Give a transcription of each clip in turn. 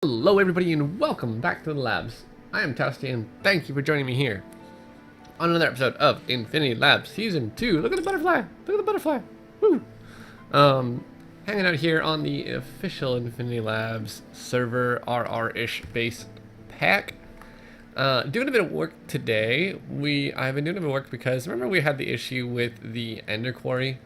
Hello everybody and welcome back to the labs. I am Towsty and thank you for joining me here on another episode of InfinityLabs Season 2. Look at the butterfly! Look at the butterfly! Woo! Hanging out here on the official InfinityLabs server RR-ish base pack. Doing a bit of work today. I've been doing a bit of work because remember we had the issue with the Ender Quarry?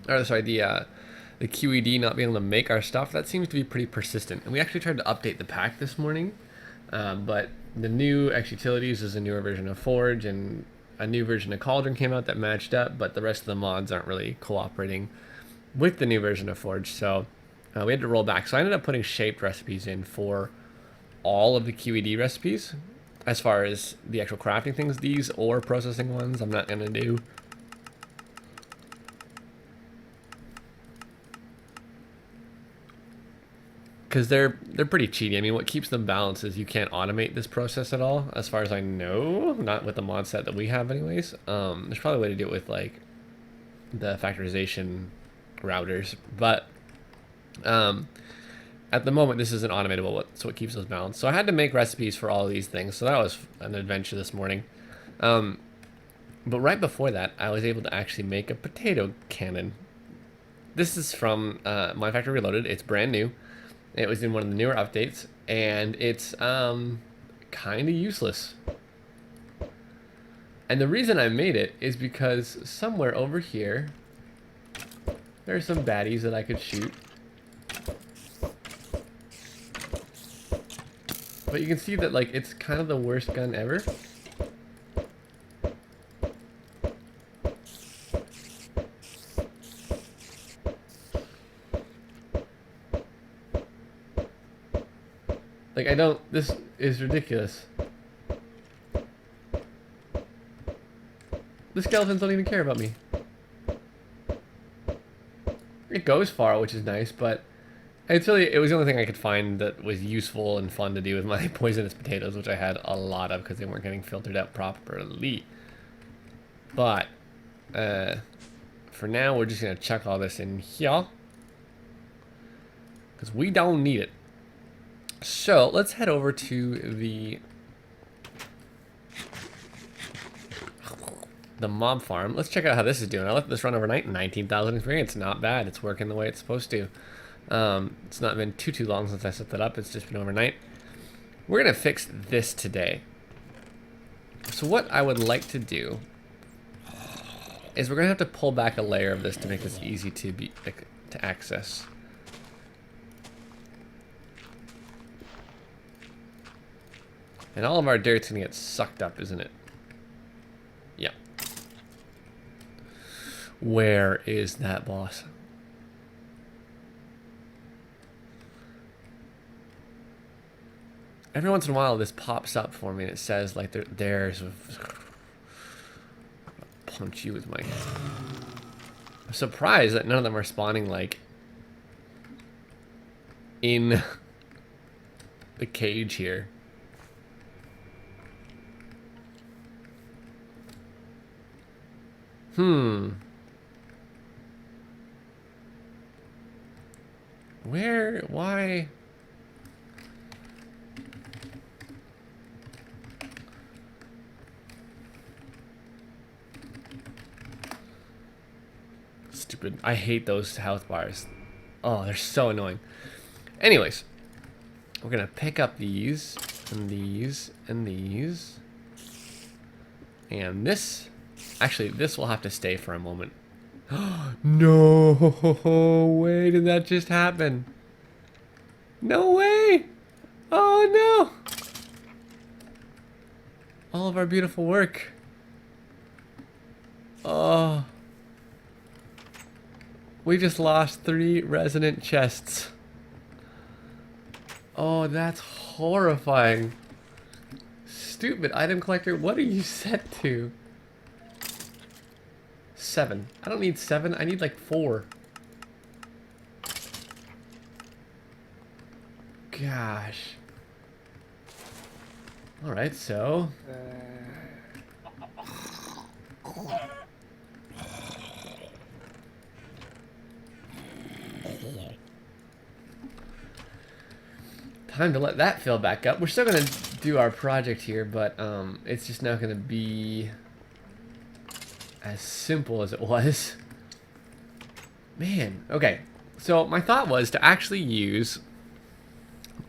Or sorry, the QED not being able to make our stuff. That seems to be pretty persistent. And we actually tried to update the pack this morning, but the new X Utilities is a newer version of Forge, and a new version of Cauldron came out that matched up, but the rest of the mods aren't really cooperating with the new version of Forge, so we had to roll back. So I ended up putting shaped recipes in for all of the QED recipes. As far as the actual crafting things, these or processing ones, I'm not going to do. Because they're pretty cheaty. I mean, what keeps them balanced is you can't automate this process at all, as far as I know. Not with the mod set that we have anyways. There's probably a way to do it with, like, the factorization routers. But, at the moment, this isn't automatable, so it keeps those balanced. So I had to make recipes for all of these things, so that was an adventure this morning. But right before that, I was able to actually make a potato cannon. This is from My Factory Reloaded. It's brand new. It was in one of the newer updates, and it's kind of useless. And the reason I made it is because somewhere over here, there are some baddies that I could shoot. But you can see that, like, it's kind of the worst gun ever. Like, this is ridiculous. The skeletons don't even care about me. It goes far, which is nice, but it was the only thing I could find that was useful and fun to do with my poisonous potatoes, which I had a lot of because they weren't getting filtered out properly. But, for now, we're just going to chuck all this in here, because we don't need it. So let's head over to the mob farm. Let's check out how this is doing. I let this run overnight. 19,000 experience. Not bad. It's working the way it's supposed to. It's not been too long since I set that up. It's just been overnight. We're gonna fix this today. So what I would like to do is we're gonna have to pull back a layer of this to make this easy to access. And all of our dirt's gonna get sucked up, isn't it? Yeah. Where is that boss? Every once in a while this pops up for me and it says, like, there's a... punch you with my... I'm surprised that none of them are spawning, like, in the cage here. Where? Why? Stupid. I hate those health bars. Oh, they're so annoying. Anyways, we're gonna pick up these, and these, and these. And this... Actually, this will have to stay for a moment. No way, did that just happen? No way! Oh no! All of our beautiful work. Oh. We just lost 3 resonant chests. Oh, that's horrifying. Stupid item collector, what are you set to? 7. I don't need 7, I need like 4. Gosh. Alright, so... time to let that fill back up. We're still going to do our project here, but it's just not going to be as simple as it was. Man, okay. So my thought was to actually use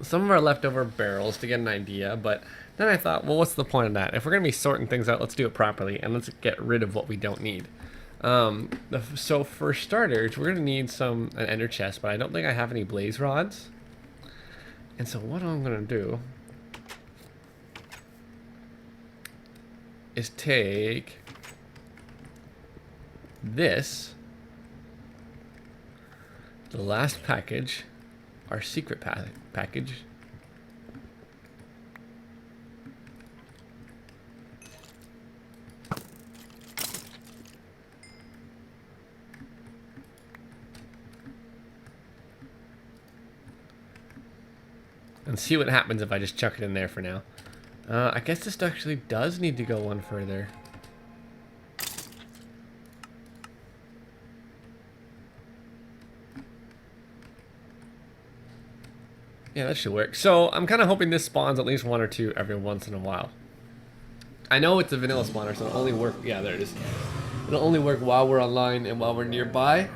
some of our leftover barrels to get an idea, but then I thought, well, what's the point of that? If we're going to be sorting things out, let's do it properly, and let's get rid of what we don't need. So for starters, we're going to need an ender chest, but I don't think I have any blaze rods. And so what I'm going to do is take this, the last package, our secret package, and see what happens if I just chuck it in there for now. I guess this actually does need to go one further. Yeah, that should work. So I'm kind of hoping this spawns at least one or two every once in a while. I know it's a vanilla spawner, so it'll only work. Yeah, there it is. It'll only work while we're online and while we're nearby.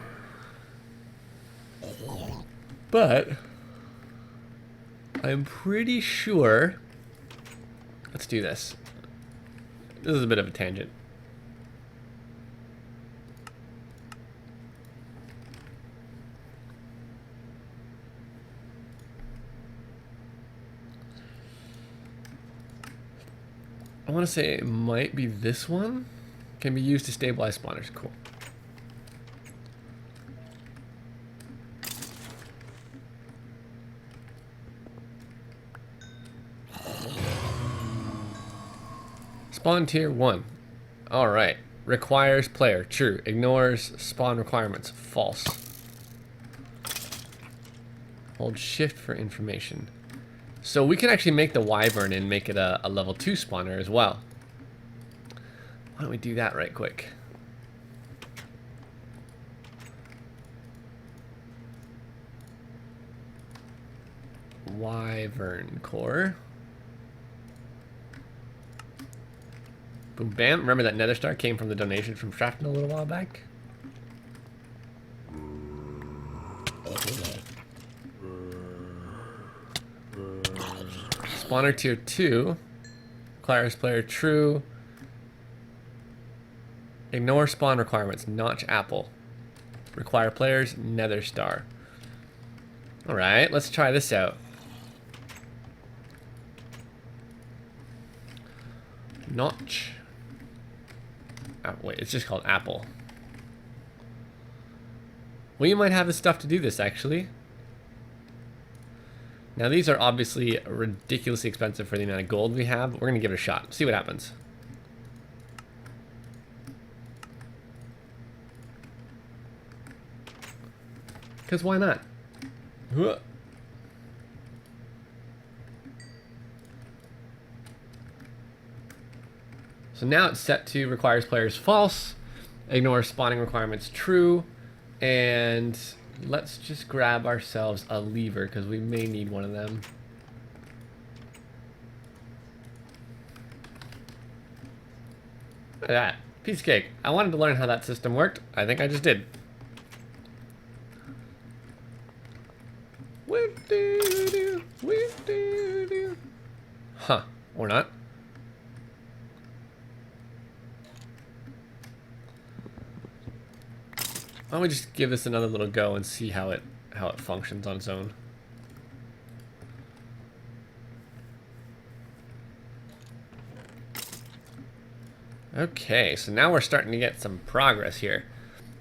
But I'm pretty sure. Let's do this. This is a bit of a tangent. I want to say it might be this one. Can be used to stabilize spawners. Cool. Spawn tier 1. Alright. Requires player. True. Ignores spawn requirements. False. Hold shift for information. So we can actually make the wyvern and make it a level 2 spawner as well. Why don't we do that right quick? Wyvern core. Boom, bam. Remember that nether star came from the donation from Strafton a little while back? Spawner tier 2. Requires player true. Ignore spawn requirements. Notch apple. Require players nether star. Alright, let's try this out. Notch. Wait, it's just called apple. We might have the stuff to do this, actually. Now, these are obviously ridiculously expensive for the amount of gold we have, but we're going to give it a shot. See what happens. Because why not? So now it's set to requires players false, ignore spawning requirements true, and let's just grab ourselves a lever because we may need one of them. Look at that. Piece of cake. I wanted to learn how that system worked. I think I just did. Huh. Or not. Why don't we just give this another little go and see how it functions on its own. Okay, so now we're starting to get some progress here.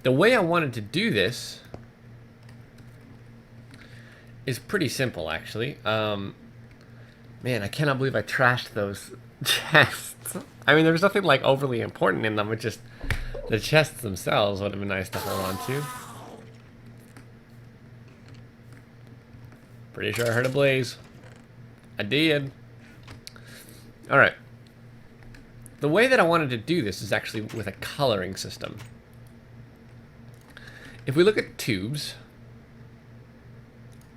The way I wanted to do this is pretty simple, actually. Man, I cannot believe I trashed those chests. I mean, there was nothing like overly important in them. It just the chests themselves would have been nice to hold on to. Pretty sure I heard a blaze. I did. Alright. The way that I wanted to do this is actually with a coloring system. If we look at tubes,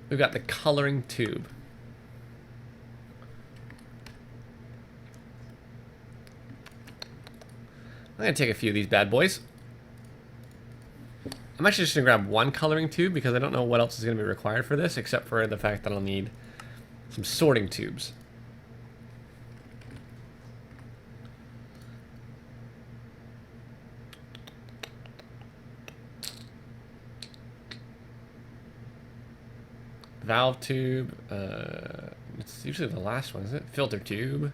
we've got the coloring tube. gonna take a few of these bad boys. I'm actually just gonna grab one coloring tube because I don't know what else is gonna be required for this, except for the fact that I'll need some sorting tubes. Valve tube, it's usually the last one, isn't it? Filter tube,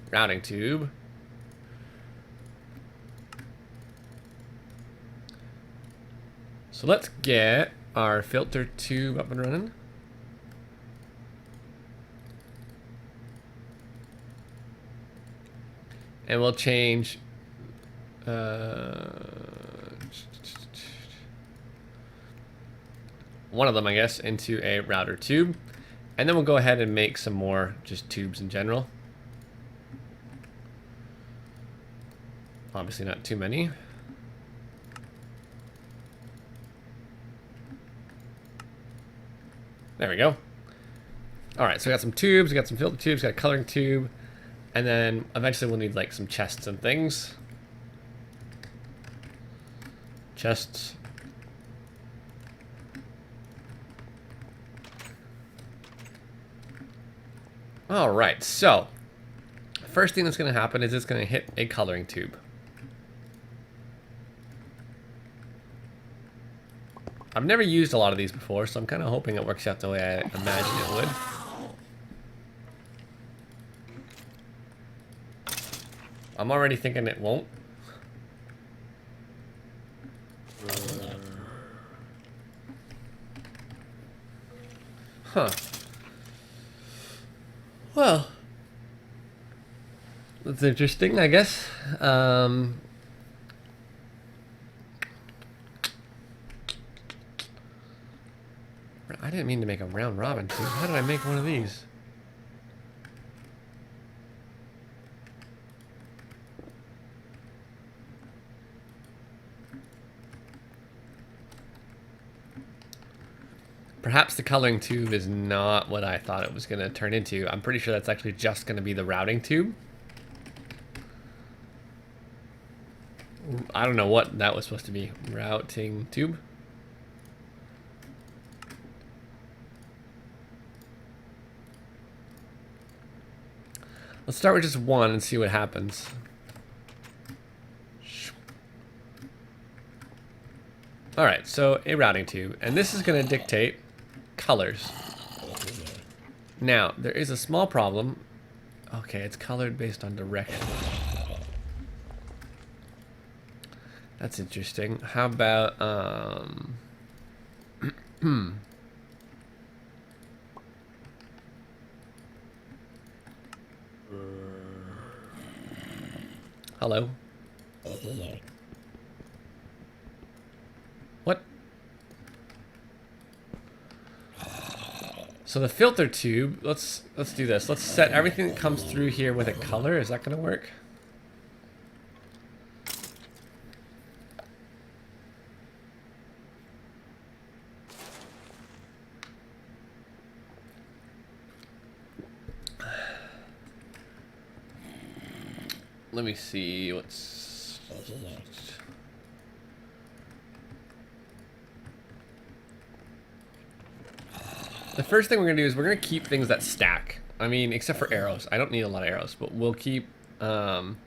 routing tube. So let's get our filter tube up and running. And we'll change one of them, I guess, into a router tube. And then we'll go ahead and make some more just tubes in general. Obviously not too many. There we go. All right, so we got some tubes, we got some filter tubes, got a coloring tube, and then eventually we'll need like some chests and things. Chests. All right, so first thing that's going to happen is it's going to hit a coloring tube. I've never used a lot of these before, so I'm kind of hoping it works out the way I imagine it would. I'm already thinking it won't. Huh. Well, that's interesting, I guess. I didn't mean to make a round robin tube. How did I make one of these? Perhaps the coloring tube is not what I thought it was going to turn into. I'm pretty sure that's actually just going to be the routing tube. I don't know what that was supposed to be. Routing tube. Let's start with just one and see what happens. All right, so a routing tube, and this is going to dictate colors. Now, there is a small problem. Okay, it's colored based on direction. That's interesting. How about, hello? What? So the filter tube, let's do this. Let's set everything that comes through here with a color. Is that going to work? Let me see what's... The first thing we're going to do is we're going to keep things that stack. I mean, except for arrows. I don't need a lot of arrows, but we'll keep some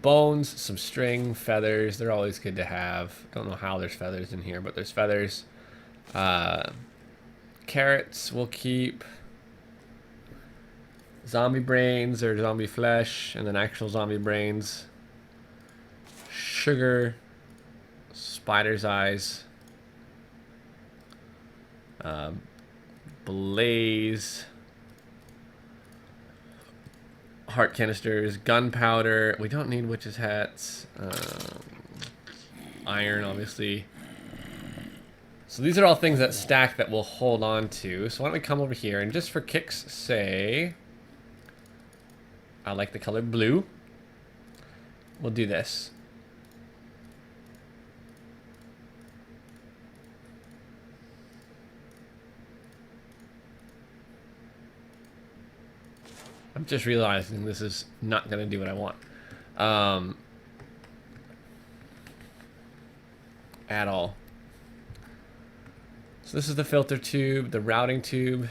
bones, some string, feathers. They're always good to have. Don't know how there's feathers in here, but there's feathers. Carrots we'll keep. Zombie brains or zombie flesh, and then actual zombie brains. Sugar. Spider's eyes. Blaze. Heart canisters. Gunpowder. We don't need witches' hats. Iron, obviously. So these are all things that stack that we'll hold on to. So why don't we come over here and just for kicks say... I like the color blue. We'll do this. I'm just realizing this is not going to do what I want. at all. So this is the filter tube. The routing tube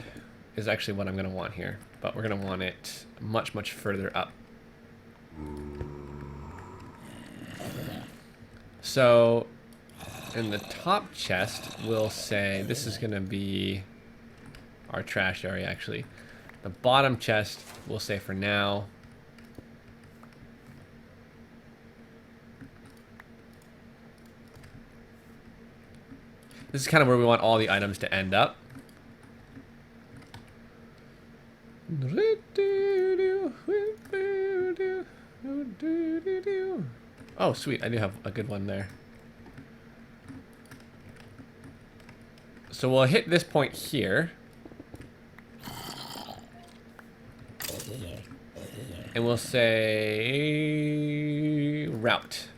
is actually what I'm going to want here, but we're going to want it much, much further up. So in the top chest, we'll say this is going to be our trash area, actually. The bottom chest, we'll say for now, this is kind of where we want all the items to end up. Oh, sweet. I do have a good one there. So we'll hit this point here. And we'll say route.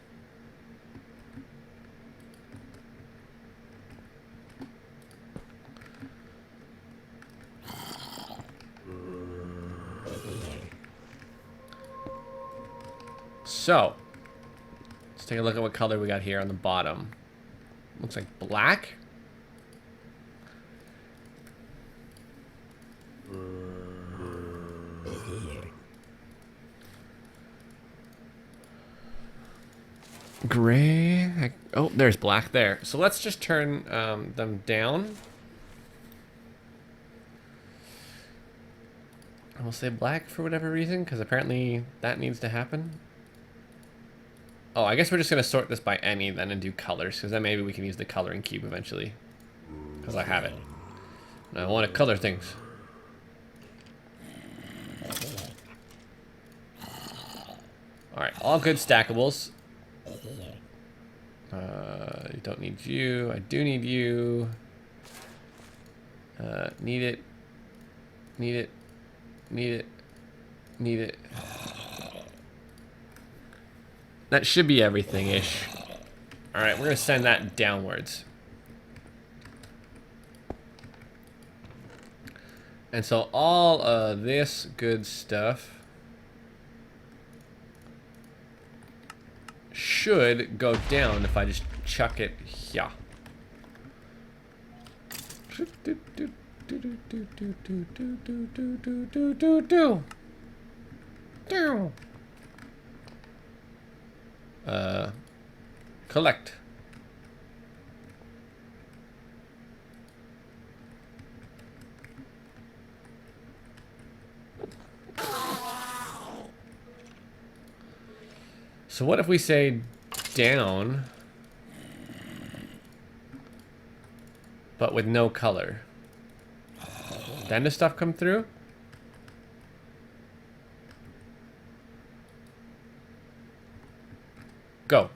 So, let's take a look at what color we got here on the bottom. Looks like black. Gray. Oh, there's black there. So let's just turn them down. And we'll say black for whatever reason, because apparently that needs to happen. Oh, I guess we're just going to sort this by any then and do colors, because then maybe we can use the coloring cube eventually. Because I have it. And I want to color things. Alright, all good stackables. You don't need you. I do need you. Need it. Need it. Need it. Need it. That should be everything-ish. Alright, we're going to send that downwards. And so all of this good stuff should go down if I just chuck it here. Collect. So what if we say down, but with no color? Then does stuff come through? Go.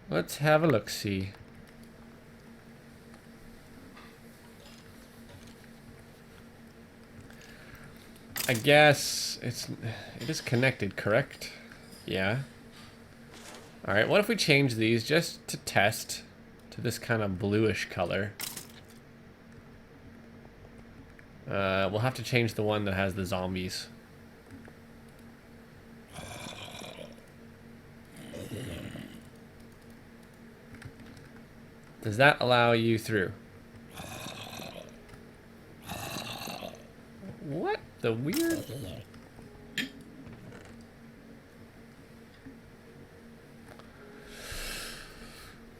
Let's have a look-see. I guess it is connected, correct? Yeah. Alright, what if we change these just to test to this kind of bluish color? We'll have to change the one that has the zombies. Does that allow you through? What the weird?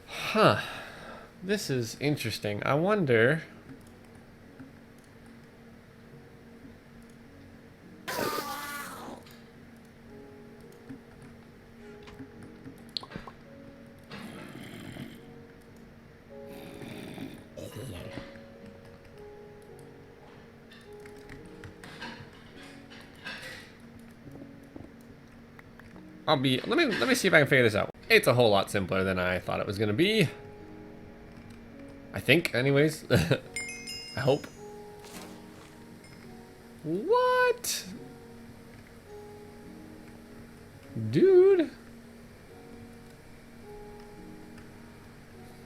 Huh. This is interesting. I wonder. Let me see if I can figure this out. It's a whole lot simpler than I thought it was gonna be. I think, anyways. I hope. What? Dude.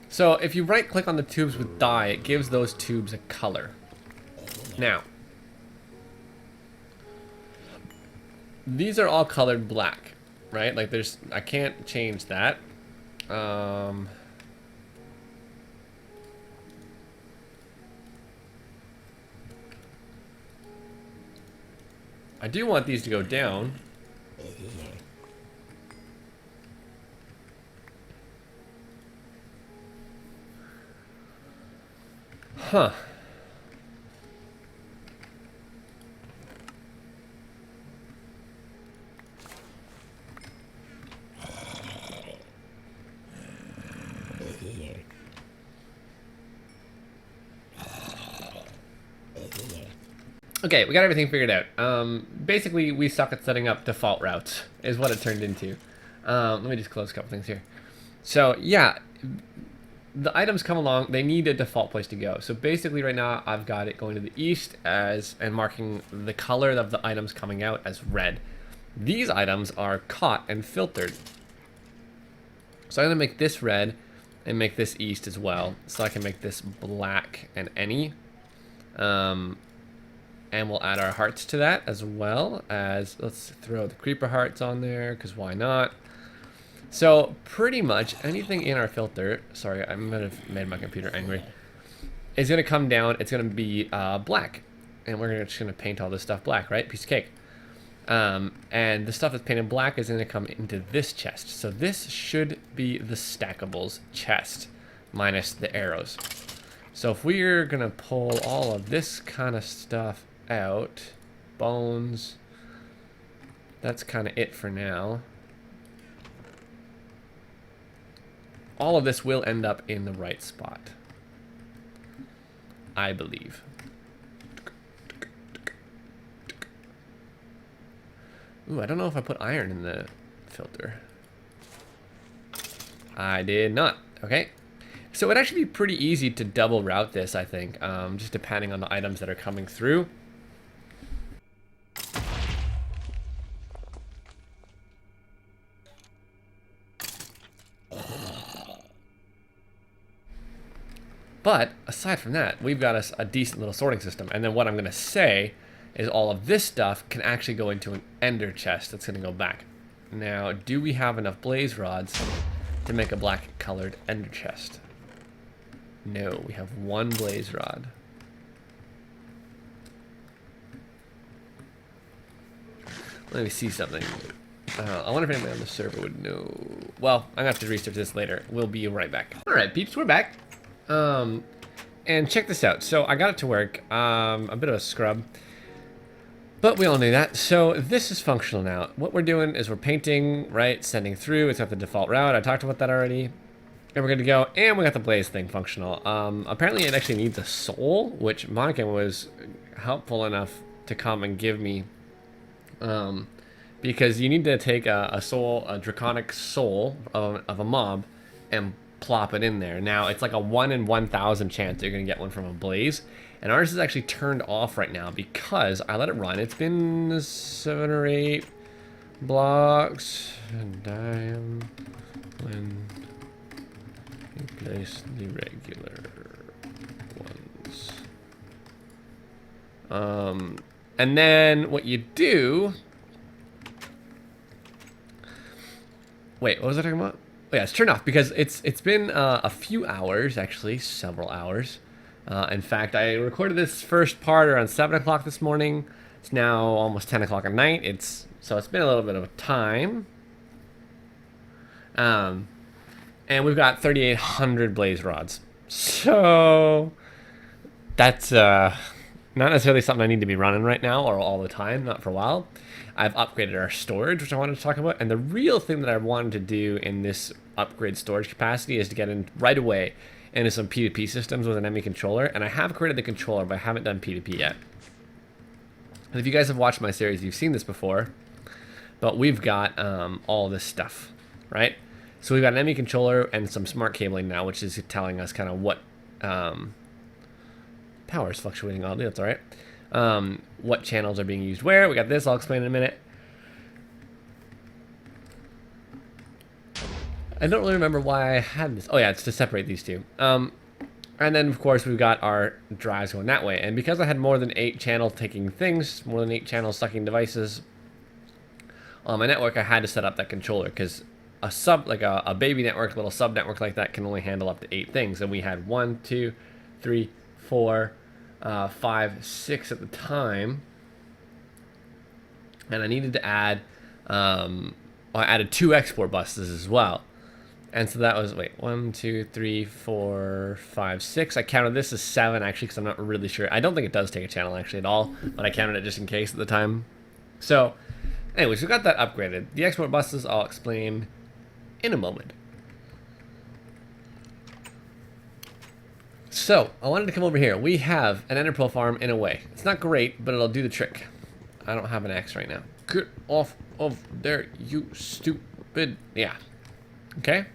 So if you right click on the tubes with dye, it gives those tubes a color. Now, these are all colored black, right? Like I can't change that. I do want these to go down. Huh. Okay, we got everything figured out. Basically, we suck at setting up default routes, is what it turned into. Let me just close a couple things here. So, yeah, the items come along, they need a default place to go. So basically right now, I've got it going to the east and marking the color of the items coming out as red. These items are caught and filtered. So I'm gonna make this red and make this east as well. So I can make this black and any. And we'll add our hearts to that as well as, let's throw the creeper hearts on there, because why not? So pretty much anything in our filter, sorry, I might have made my computer angry, is going to come down, it's going to be black. And we're just going to paint all this stuff black, right? Piece of cake. And the stuff that's painted black is going to come into this chest. So this should be the stackables chest, minus the arrows. So if we're going to pull all of this kind of stuff out, bones, that's kind of it for now. All of this will end up in the right spot, I believe. Ooh, I don't know if I put iron in the filter. I did not. Okay. So it'd actually be pretty easy to double route this, I think, just depending on the items that are coming through. But aside from that, we've got us a decent little sorting system. And then what I'm going to say is all of this stuff can actually go into an ender chest that's going to go back. Now, do we have enough blaze rods to make a black colored ender chest? No, we have one blaze rod. Let me see something. I wonder if anybody on the server would know. Well, I'm going to have to research this later. We'll be right back. All right, peeps, we're back. And check this out. So I got it to work. A bit of a scrub, but we all knew that. So this is functional now. What we're doing is we're painting, right? Sending through. It's got the default route. I talked about that already. And we're good to go. And we got the blaze thing functional. Apparently it actually needs a soul, which Monica was helpful enough to come and give me. Because you need to take a soul, a draconic soul of a mob, and plop it in there. Now it's like a 1 in 1,000 chance you're gonna get one from a blaze, and ours is actually turned off right now because I let it run. It's been 7 or 8 blocks, and I am when you place the regular ones. And then what you do. Wait, what was I talking about? Oh yeah, it's turned off because it's been a few hours, actually, several hours. In fact, I recorded this first part around 7 o'clock this morning. It's now almost 10 o'clock at night. So it's been a little bit of a time. And we've got 3,800 blaze rods. So that's not necessarily something I need to be running right now or all the time, not for a while. I've upgraded our storage, which I wanted to talk about. And the real thing that I wanted to do in this upgrade storage capacity is to get in right away into some P2P systems with an enemy controller. And I have created the controller, but I haven't done P2P yet. And if you guys have watched my series, you've seen this before. But we've got all this stuff, right? So we've got an enemy controller and some smart cabling now, which is telling us kind of what Power is fluctuating oddly. That's all right. What channels are being used where? We got this. I'll explain in a minute. I don't really remember why I had this. Oh yeah, it's to separate these two. And then of course we've got our drives going that way. And because I had more than 8 channel taking things, more than 8 channel sucking devices on my network, I had to set up that controller because a sub, like a baby network, little sub network like that can only handle up to 8 things. And we had 1, 2, 3, 4, 5, 6 at the time. And I needed to add, I added 2 export buses as well. And so that was, wait, 1, 2, 3, 4, 5, 6. I counted this as 7 actually because I'm not really sure. I don't think it does take a channel actually at all, but I counted it just in case at the time. So, anyways, we got that upgraded. The export buses I'll explain in a moment. So, I wanted to come over here. We have an Enderpearl farm in a way. It's not great, but it'll do the trick. I don't have an axe right now. Get off of there, you stupid. Yeah. Okay.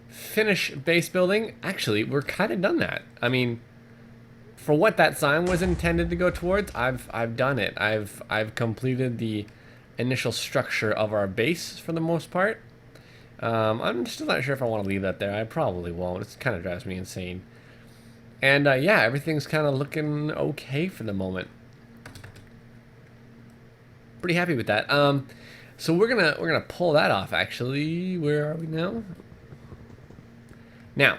Finish base building. Actually, we're kind of done that. I mean, for what that sign was intended to go towards, I've done it. I've completed the initial structure of our base for the most part. I'm still not sure if I want to leave that there. I probably won't. It kind of drives me insane. And yeah, everything's kind of looking okay for the moment. Pretty happy with that. So we're gonna pull that off actually. Where are we now? Now,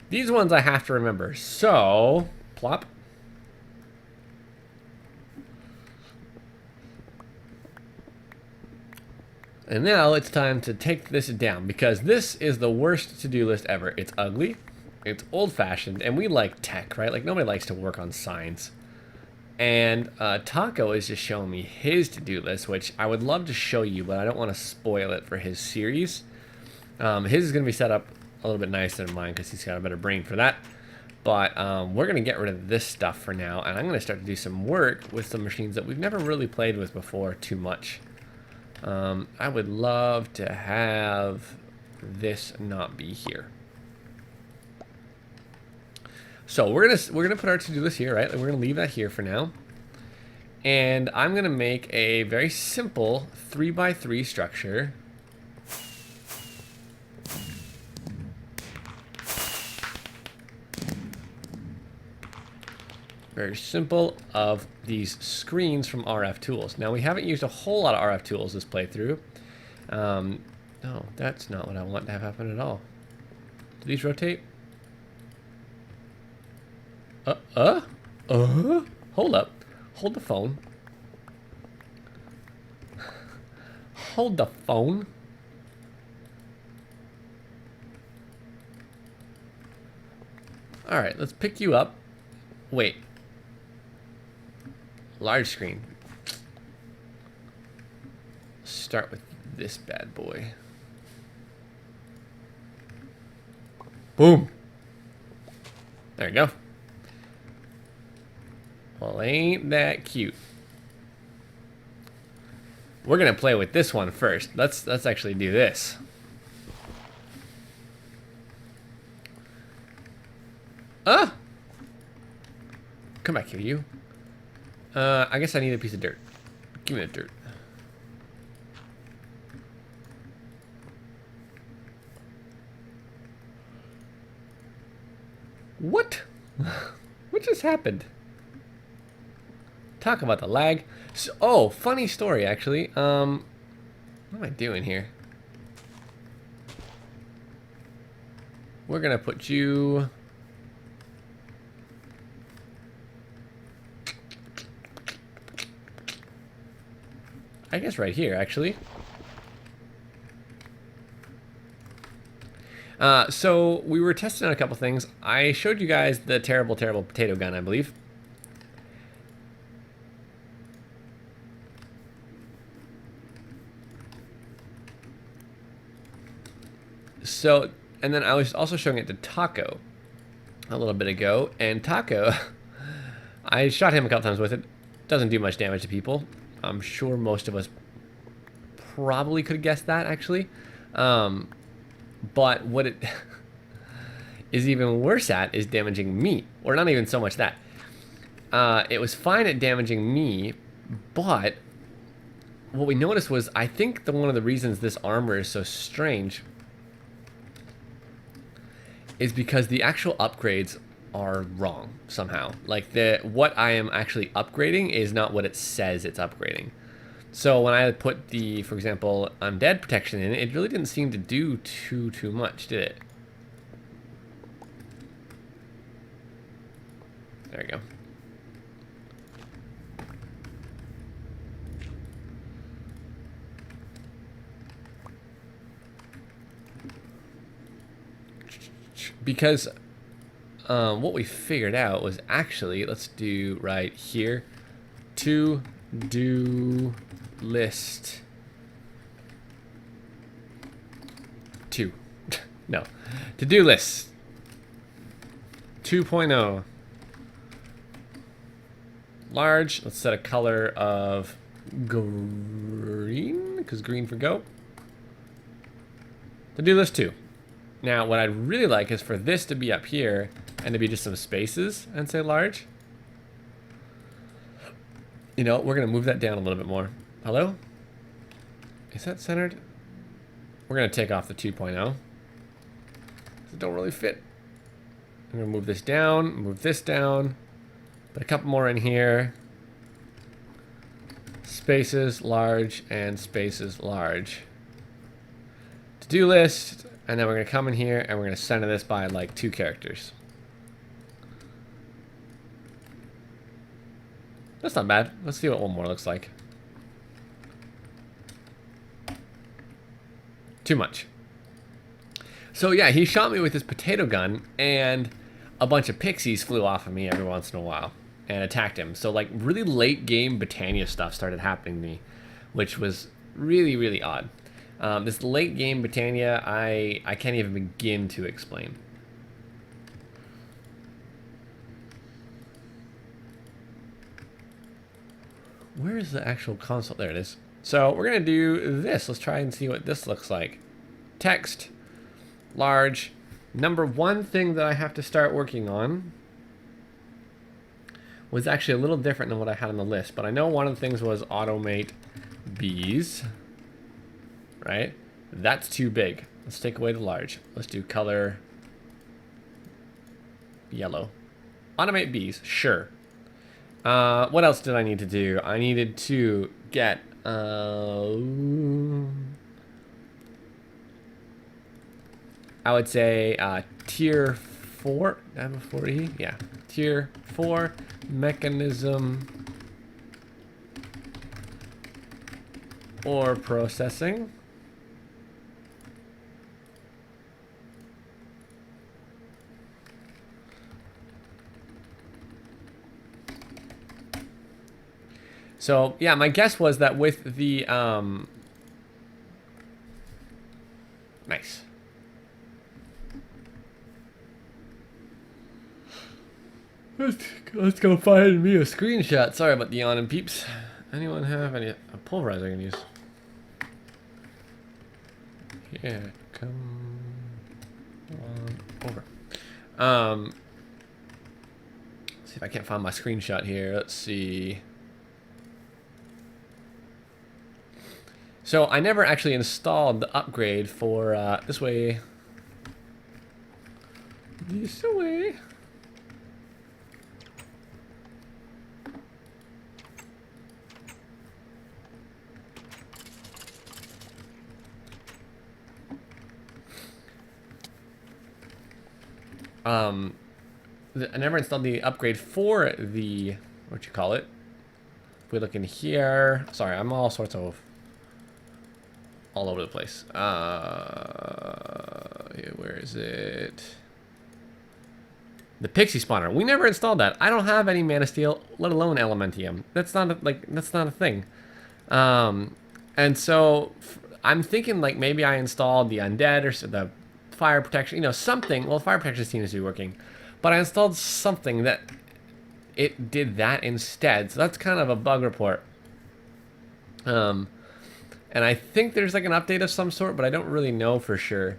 these ones I have to remember. So, plop. And now it's time to take this down because this is the worst to-do list ever. It's ugly, it's old-fashioned, and we like tech, right? Like nobody likes to work on signs. And Taco is just showing me his to-do list, which I would love to show you, but I don't want to spoil it for his series. His is going to be set up a little bit nicer than mine because he's got a better brain for that. But we're going to get rid of this stuff for now, and I'm going to start to do some work with some machines that we've never really played with before too much. I would love to have this not be here. So we're gonna put our to-do list here, right? We're gonna leave that here for now, and I'm gonna make a very simple 3x3 structure. Very simple of these screens from RF tools. Now we haven't used a whole lot of RF tools this playthrough. No, that's not what I want to have happen at all. Do these rotate? Hold up. Hold the phone. Hold the phone. All right, let's pick you up. Wait. Large screen. Start with this bad boy. Boom. There you go. Well, ain't that cute. We're gonna play with this one first. Let's actually do this. Come back here, you. I guess I need a piece of dirt. Give me the dirt. What? What just happened? Talk about the lag. So, oh, funny story actually. What am I doing here? We're gonna put you. I guess right here actually. So we were testing out a couple things. I showed you guys the terrible potato gun, I believe. So, and then I was also showing it to Taco a little bit ago, and Taco, I shot him a couple times with it. Doesn't do much damage to people. I'm sure most of us probably could have guessed that, actually. But what is even worse at is damaging me. Or not even so much that. It was fine at damaging me, but what we noticed was, I think one of the reasons this armor is so strange is because the actual upgrades are wrong somehow. Like what I am actually upgrading is not what it says it's upgrading. So when I put the, for example, undead protection in, it really didn't seem to do too much, did it? There we go. Because what we figured out was actually, let's do right here, to do list 2. No, to do list 2.0. Large, let's set a color of green, because green for go. To do list 2. Now, what I'd really like is for this to be up here and to be just some spaces and say large. You know, we're going to move that down a little bit more. Hello? Is that centered? We're going to take off the 2.0. It don't really fit. I'm going to move this down, put a couple more in here. Spaces, large, and spaces, large. To-do list. And then we're going to come in here and we're going to center this by like 2 characters. That's not bad. Let's see what one more looks like. Too much. So yeah, he shot me with his potato gun and a bunch of pixies flew off of me every once in a while and attacked him. So like really late game Britannia stuff started happening to me, which was really, really odd. This late game Britannia, I can't even begin to explain. Where is the actual console? There it is. So we're going to do this. Let's try and see what this looks like. Text, large. Number 1 thing that I have to start working on was actually a little different than what I had on the list. But I know one of the things was automate bees. Right? That's too big. Let's take away the large. Let's do color yellow. Automate bees, sure. What else did I need to do? I needed to get I would say tier 4. I have a 4E? Yeah. Tier 4 mechanism or processing. So, yeah, my guess was that with the, nice. Let's go find me a screenshot. Sorry about the yawning, peeps. Anyone have a pulverizer I can use? Yeah, come on over. See if I can't find my screenshot here. Let's see. So I never actually installed the upgrade for this way. This way. I never installed the upgrade for the, what you call it. If we look in here, sorry, I'm all sorts of all over the place. Where is it? The Pixie Spawner. We never installed that. I don't have any Mana Steel, let alone Elementium. That's not a thing. And so I'm thinking like maybe I installed the Undead or the Fire Protection, you know, something. Well, Fire Protection seems to be working, but I installed something that it did that instead. So that's kind of a bug report. And I think there's like an update of some sort, but I don't really know for sure.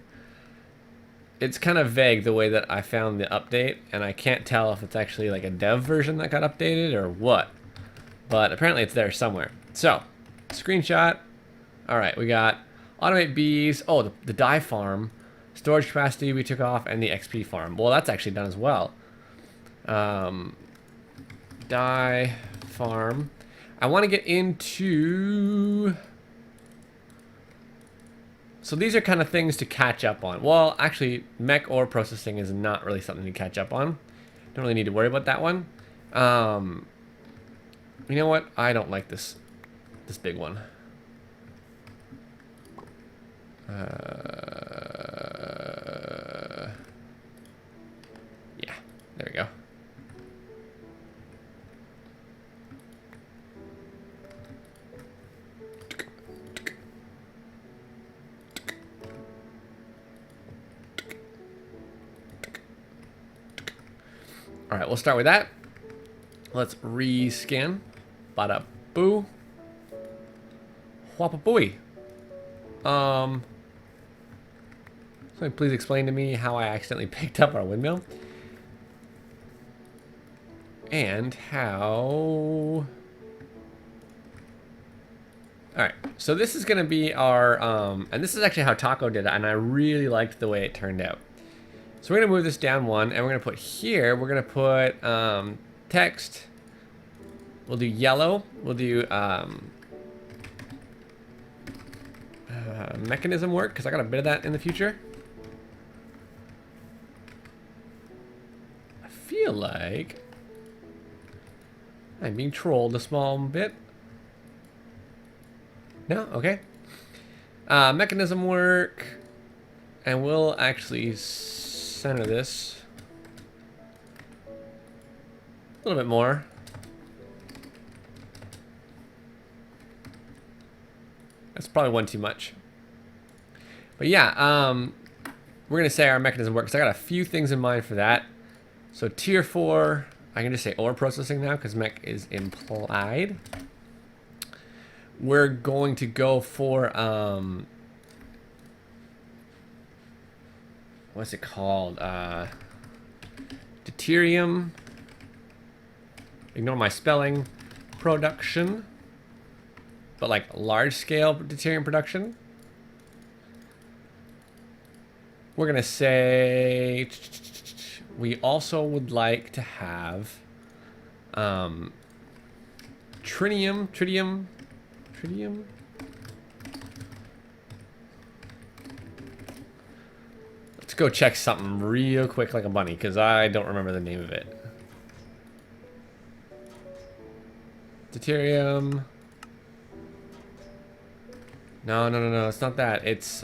it's kind of vague the way that I found the update, and I can't tell if it's actually like a dev version that got updated or what. But apparently it's there somewhere. So, screenshot. All right, we got automate bees. Oh, the dye farm, storage capacity we took off, and the XP farm. Well, that's actually done as well. Dye farm. I want to get into... So these are kind of things to catch up on. Well, actually, mech ore processing is not really something to catch up on. Don't really need to worry about that one. You know what? I don't like this big one. Yeah, there we go. All right, we'll start with that. Let's rescan. Bada boo. Whoppa booey. Somebody please explain to me how I accidentally picked up our windmill. And how... Alright, so this is going to be our... and this is actually how Taco did it, and I really liked the way it turned out. So we're going to move this down one, and we're going to put here, we're going to put text. We'll do yellow. We'll do mechanism work, because I got a bit of that in the future. I feel like I'm being trolled a small bit. No? Okay. Mechanism work, and we'll actually center this a little bit more. That's probably one too much. But yeah, we're going to say our mechanism works. I got a few things in mind for that. So tier 4, I can just say ore processing now because mech is implied. We're going to go for, what's it called? Deuterium. Ignore my spelling. Production. But like large scale deuterium production. We're going to say we also would like to have tritium. Let's go check something real quick like a bunny because I don't remember the name of it. Deuterium. No, it's not that. It's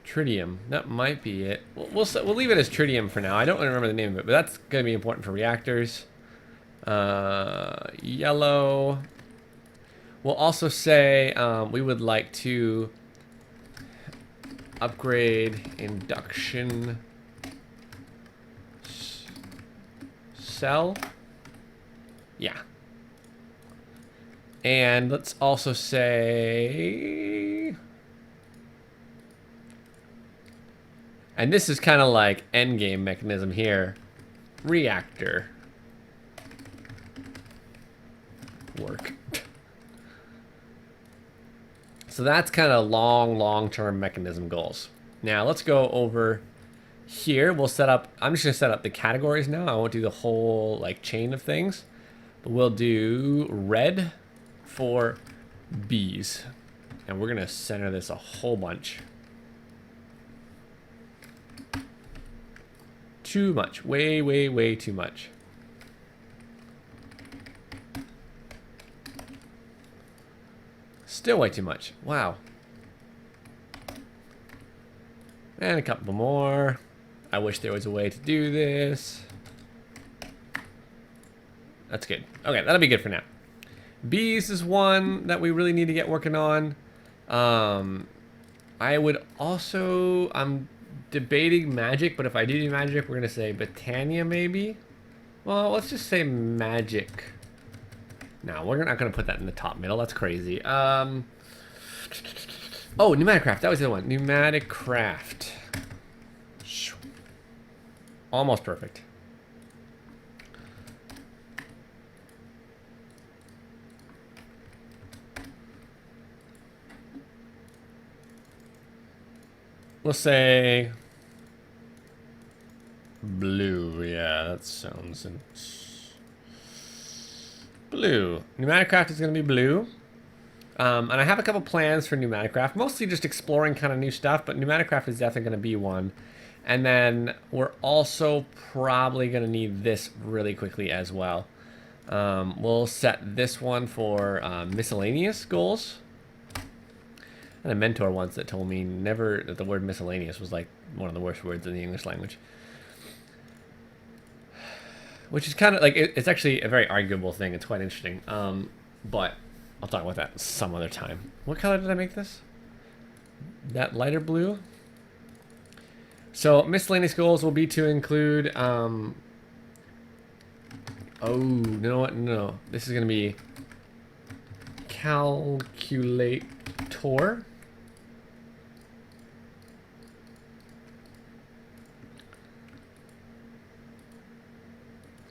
tritium. That might be it. We'll leave it as tritium for now. I don't remember the name of it, but that's going to be important for reactors. Yellow. We'll also say we would like to upgrade induction cell. Yeah. And let's also say... And this is kind of like endgame mechanism here. Reactor. Work. So that's kind of long-term mechanism goals. Now let's go over here. We'll set up, I'm just gonna set up the categories now. I won't do the whole like chain of things, but we'll do red for bees. And we're gonna center this a whole bunch. Too much, way too much. Still way too much. Wow. And a couple more. I wish there was a way to do this. That's good. Okay, that'll be good for now. Bees is one that we really need to get working on. I would also, I'm debating magic, but if I do magic, we're gonna say Botania maybe. Well, let's just say magic. No, we're not gonna put that in the top middle. That's crazy. Oh, pneumatic craft. That was the other one. Pneumatic craft. Almost perfect. We'll say blue. Yeah, that sounds blue. Pneumatic craft is going to be blue. And I have a couple plans for pneumatic craft, mostly just exploring kind of new stuff, but pneumatic craft is definitely going to be one. And then we're also probably going to need this really quickly as well. We'll set this one for miscellaneous goals. And a mentor once that told me never that the word miscellaneous was like one of the worst words in the English language. Which is kind of like, it's actually a very arguable thing. It's quite interesting. But I'll talk about that some other time. What color did I make this? That lighter blue? So miscellaneous goals will be to include, oh, you know what? No, this is going to be calculator.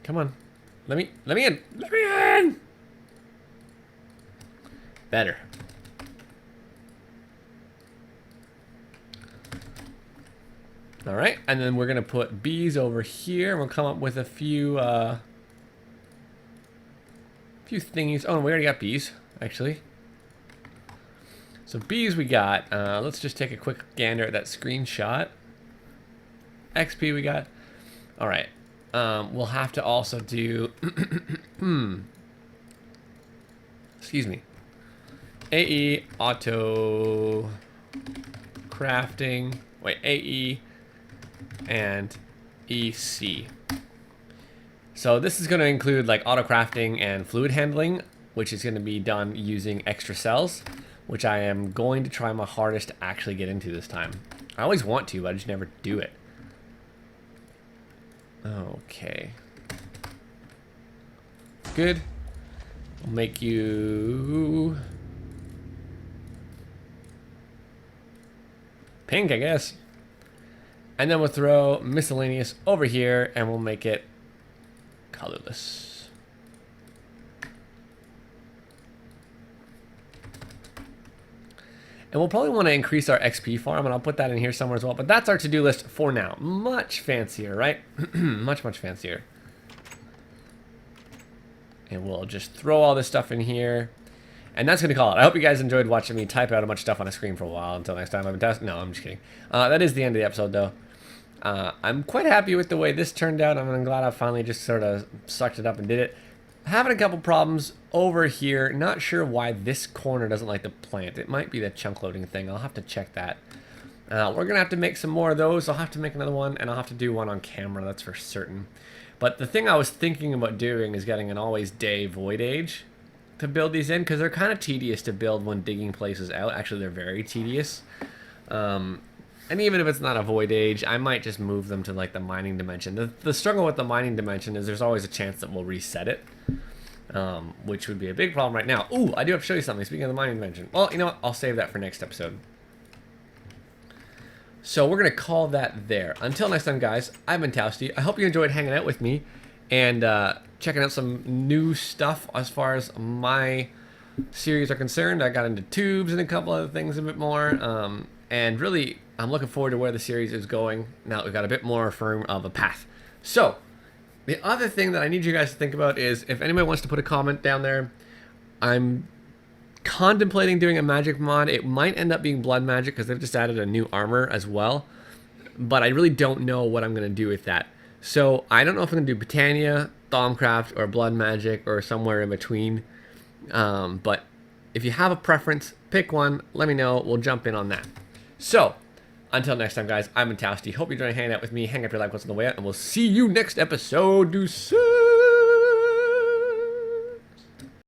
Come on. Let me in. Let me in. Better. All right, and then we're gonna put bees over here. We'll come up with a few thingies. Oh, we already got bees, actually. So bees we got. Let's just take a quick gander at that screenshot. XP we got. All right. We'll have to also do, excuse me, AE auto crafting, wait, AE and EC. So this is going to include like auto crafting and fluid handling, which is going to be done using extra cells, which I am going to try my hardest to actually get into this time. I always want to, but I just never do it. Okay. Good. We'll make you pink, I guess. And then we'll throw miscellaneous over here and we'll make it colorless. And we'll probably want to increase our XP farm, and I'll put that in here somewhere as well. But that's our to-do list for now. Much fancier, right? much, much fancier. And we'll just throw all this stuff in here. And that's going to call it. I hope you guys enjoyed watching me type out a bunch of stuff on a screen for a while. Until next time, I've been testing. No, I'm just kidding. That is the end of the episode, though. I'm quite happy with the way this turned out. I'm glad I finally just sort of sucked it up and did it. Having a couple problems over here. Not sure why this corner doesn't like the plant. It might be the chunk loading thing. I'll have to check that. We're going to have to make some more of those. I'll have to make another one, and I'll have to do one on camera. That's for certain. But the thing I was thinking about doing is getting an always day void age to build these in, because they're kind of tedious to build when digging places out. Actually, they're very tedious. And even if it's not a void age, I might just move them to like the mining dimension. The struggle with the mining dimension is there's always a chance that we'll reset it, which would be a big problem right now. Ooh, I do have to show you something. Speaking of the mining dimension. Well, you know what? I'll save that for next episode. So we're going to call that there. Until next time, guys, I've been Towsty. I hope you enjoyed hanging out with me and checking out some new stuff as far as my series are concerned. I got into tubes and a couple other things a bit more. And really, I'm looking forward to where the series is going now that we've got a bit more firm of a path. So, the other thing that I need you guys to think about is if anybody wants to put a comment down there, I'm contemplating doing a magic mod. It might end up being blood magic because they've just added a new armor as well. But I really don't know what I'm going to do with that. So, I don't know if I'm going to do Botania, Thaumcraft, or blood magic, or somewhere in between. But if you have a preference, pick one. Let me know. We'll jump in on that. So, until next time, guys, I've been Towsty. Hope you enjoy hanging out with me. Hang up your like buttons on the way out, and we'll see you next episode. Deuces!